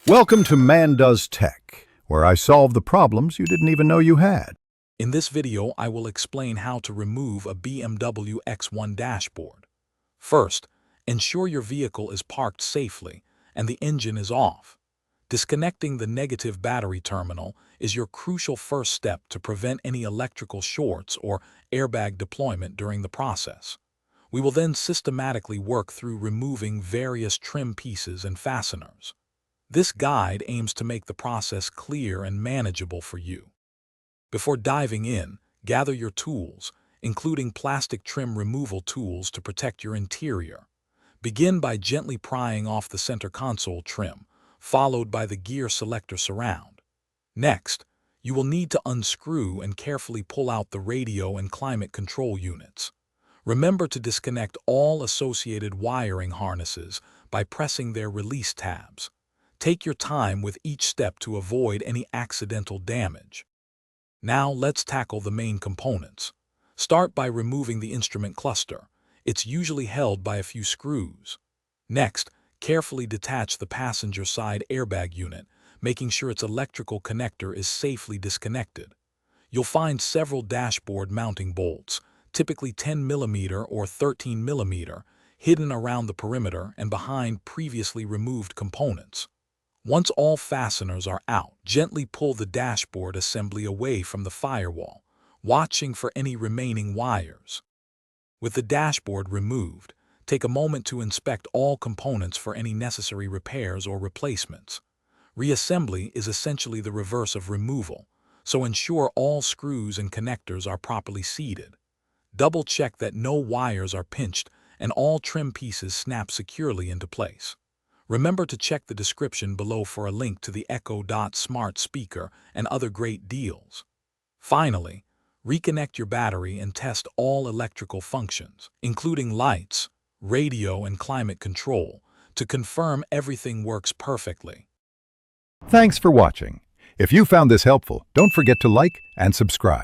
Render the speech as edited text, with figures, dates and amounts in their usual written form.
Welcome to Man Does Tech, where I solve the problems you didn't even know you had. In this video, I will explain how to remove a BMW X1 dashboard. First, ensure your vehicle is parked safely and the engine is off. Disconnecting the negative battery terminal is your crucial first step to prevent any electrical shorts or airbag deployment during the process. We will then systematically work through removing various trim pieces and fasteners. This guide aims to make the process clear and manageable for you. Before diving in, gather your tools, including plastic trim removal tools to protect your interior. Begin by gently prying off the center console trim, followed by the gear selector surround. Next, you will need to unscrew and carefully pull out the radio and climate control units. Remember to disconnect all associated wiring harnesses by pressing their release tabs. Take your time with each step to avoid any accidental damage. Now let's tackle the main components. Start by removing the instrument cluster. It's usually held by a few screws. Next, carefully detach the passenger side airbag unit, making sure its electrical connector is safely disconnected. You'll find several dashboard mounting bolts, typically 10 mm or 13 mm, hidden around the perimeter and behind previously removed components. Once all fasteners are out, gently pull the dashboard assembly away from the firewall, watching for any remaining wires. With the dashboard removed, take a moment to inspect all components for any necessary repairs or replacements. Reassembly is essentially the reverse of removal, so ensure all screws and connectors are properly seated. Double-check that no wires are pinched and all trim pieces snap securely into place. Remember to check the description below for a link to the Echo Dot smart speaker and other great deals. Finally, reconnect your battery and test all electrical functions, including lights, radio, and climate control, to confirm everything works perfectly. Thanks for watching. If you found this helpful, don't forget to like and subscribe.